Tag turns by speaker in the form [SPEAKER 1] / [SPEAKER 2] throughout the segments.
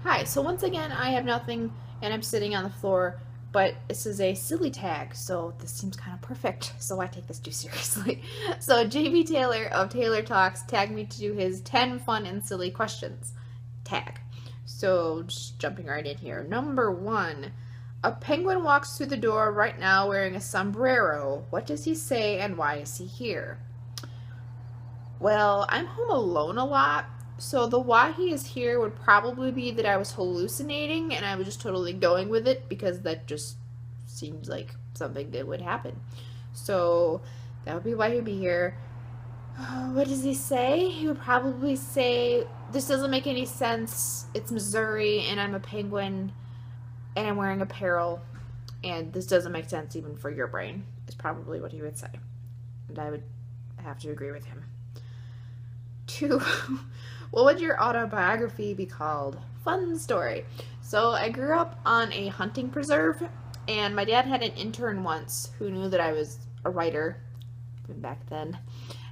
[SPEAKER 1] Hi, so once again, I have nothing and I'm sitting on the floor, but this is a silly tag, so this seems kind of perfect, so I take this too seriously. So, JB Taylor of Taylor Talks tagged me to do his 10 fun and silly questions tag. So, just jumping right in here. Number one, a penguin walks through the door right now wearing a sombrero. What does he say and why is he here? Well, I'm home alone a lot, so the why he is here would probably be that I was hallucinating and I was just totally going with it because that just seems like something that would happen. So that would be why he'd be here. What does he say? He would probably say, "This doesn't make any sense. It's Missouri and I'm a penguin and I'm wearing apparel and this doesn't make sense even for your brain," is probably what he would say. And I would have to agree with him. Two, what would your autobiography be called? Fun story. So I grew up on a hunting preserve, and my dad had an intern once who knew that I was a writer back then.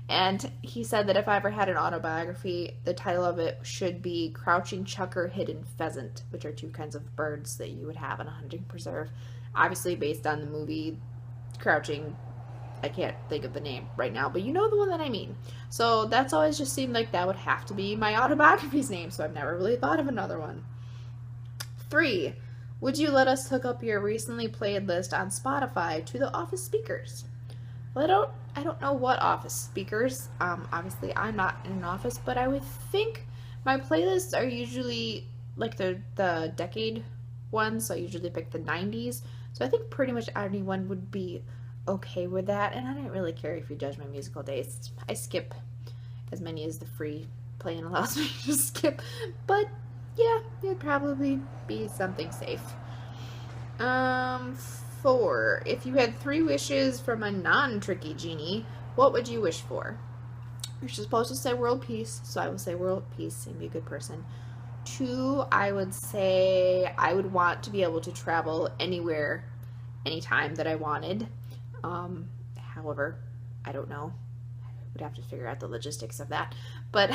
[SPEAKER 1] And he said that if I ever had an autobiography, the title of it should be Crouching Chucker, Hidden Pheasant, which are two kinds of birds that you would have in a hunting preserve. Obviously based on the movie Crouching, I can't think of the name right now, but you know the one that I mean. So that's always just seemed like that would have to be my autobiography's name, so I've never really thought of another one. Three, would you let us hook up your recently played list on Spotify to the Office speakers? Well, I don't know what Office speakers. Obviously I'm not in an office, but I would think my playlists are usually like the decade ones. So I usually pick the 90s. So I think pretty much anyone would be okay with that, and I don't really care if you judge my musical taste. I skip as many as the free plan allows me to skip, but yeah, it'd probably be something safe. Um, Four. If you had three wishes from a non-tricky genie, what would you wish for? You're supposed to say world peace, so I would say world peace and be a good person. Two, I would say I would want to be able to travel anywhere, anytime that I wanted. However, I don't know. I would have to figure out the logistics of that. But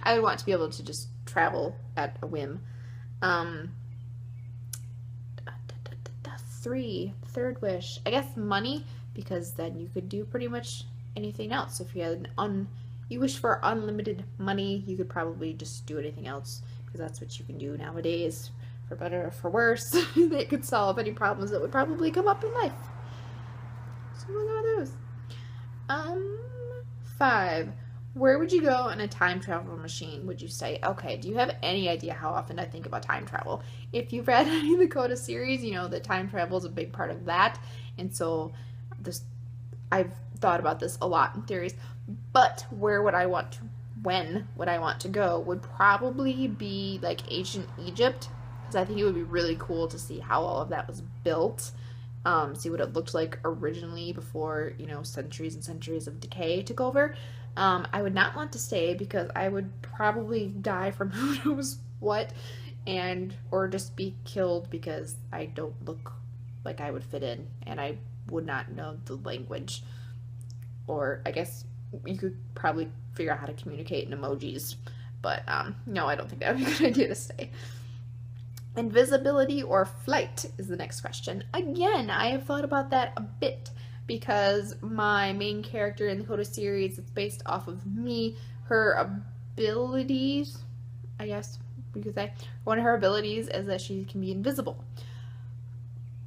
[SPEAKER 1] I would want to be able to just travel at a whim. Um, Three, third wish. I guess money, because then you could do pretty much anything else. If you had you wish for unlimited money, you could probably just do anything else because that's what you can do nowadays. For better or for worse, they could solve any problems that would probably come up in life. So look at those. Um, Five. Where would you go in a time travel machine, would you say? Okay, do you have any idea how often I think about time travel? If you've read any of the Coda series, you know that time travel is a big part of that. And so this I've thought about this a lot in theories. But when would I want to go would probably be like ancient Egypt, because I think it would be really cool to see how all of that was built. See what it looked like originally before, centuries and centuries of decay took over. I would not want to stay because I would probably die from who knows what, or just be killed because I don't look like I would fit in and I would not know the language. Or I guess you could probably figure out how to communicate in emojis, but no, I don't think that would be a good idea to stay. Invisibility or flight is the next question. Again, I have thought about that a bit because my main character in the Coda series is based off of me. Her abilities, I guess you could say, one of her abilities is that she can be invisible.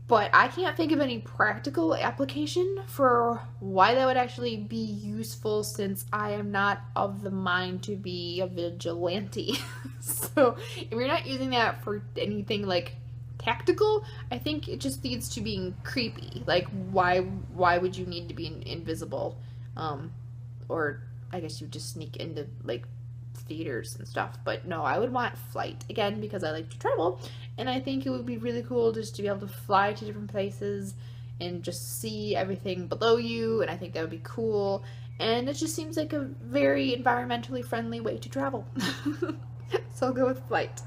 [SPEAKER 1] But I can't think of any practical application for why that would actually be useful since I am not of the mind to be a vigilante. So if you're not using that for anything like tactical, I think it just leads to being creepy. Like why would you need to be invisible? Or I guess you just sneak into like theaters and stuff. But no, I would want flight again because I like to travel, and I think it would be really cool just to be able to fly to different places and just see everything below you, and I think that would be cool, and it just seems like a very environmentally friendly way to travel. So I'll go with flight.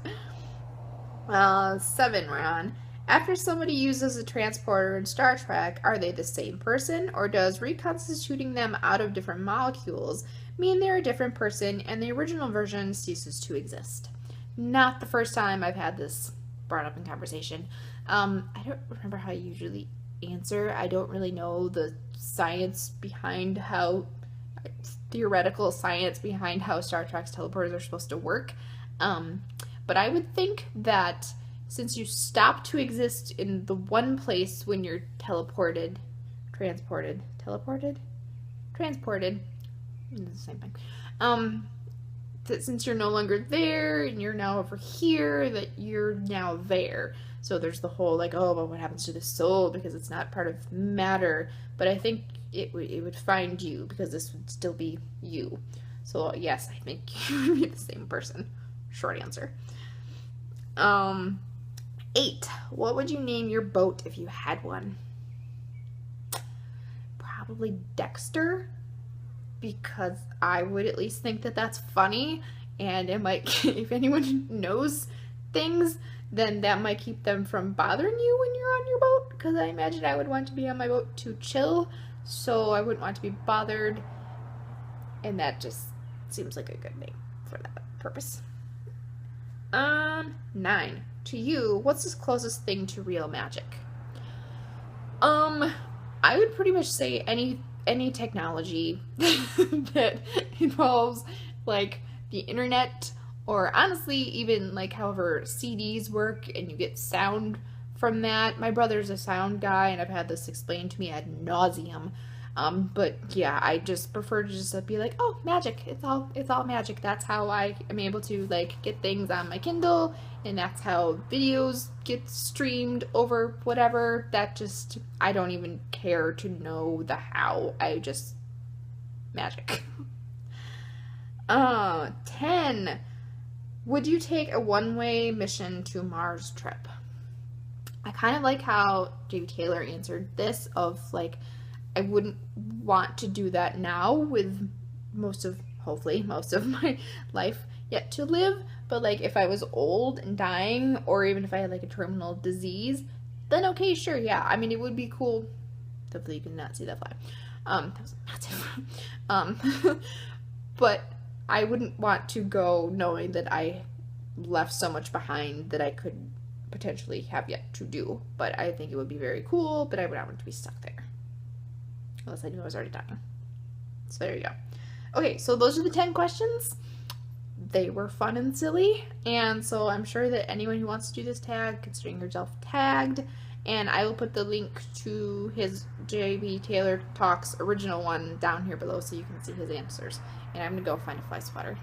[SPEAKER 1] Seven, we're on. After somebody uses a transporter in Star Trek, are they the same person, or does reconstituting them out of different molecules mean they're a different person and the original version ceases to exist? not the first time I've had this brought up in conversation. I don't remember how I usually answer. I don't really know the science behind how, theoretical science behind how Star Trek's teleporters are supposed to work. But I would think that since you stop to exist in the one place when you're transported, it's the same thing. That since you're no longer there and you're now over here, that you're now there. So there's the whole like, oh, but what happens to the soul because it's not part of matter? But I think it would find you because this would still be you. So yes, I think you would be the same person. Short answer. 8. What would you name your boat if you had one? Probably Dexter, because I would at least think that that's funny, and it might, if anyone knows things, then that might keep them from bothering you when you're on your boat, because I imagine I would want to be on my boat to chill, so I wouldn't want to be bothered, and that just seems like a good name for that purpose. 9. To you, what's the closest thing to real magic? I would pretty much say any technology that involves like the internet, or honestly even like however CDs work and you get sound from that. My brother's a sound guy and I've had this explained to me ad nauseum. But yeah, I just prefer to just be like, oh, magic. It's all magic. That's how I am able to like get things on my Kindle, and that's how videos get streamed over whatever. That just, I don't even care to know the how. I just, magic. 10. Would you take a one-way mission to Mars trip? I kind of like how J.B. Taylor answered this of like, I wouldn't want to do that now with hopefully most of my life yet to live, but like if I was old and dying, or even if I had like a terminal disease, then okay, sure, yeah. I mean, it would be cool. Hopefully you can not see that fly. That was massive. But I wouldn't want to go knowing that I left so much behind that I could potentially have yet to do. But I think it would be very cool, but I would not want to be stuck there. Unless I knew I was already dying. So there you go. Okay, so those are the 10 questions. They were fun and silly, and so I'm sure that anyone who wants to do this tag, considering yourself tagged, and I will put the link to his J.B. Taylor Talks original one down here below so you can see his answers. And I'm gonna go find a fly swatter.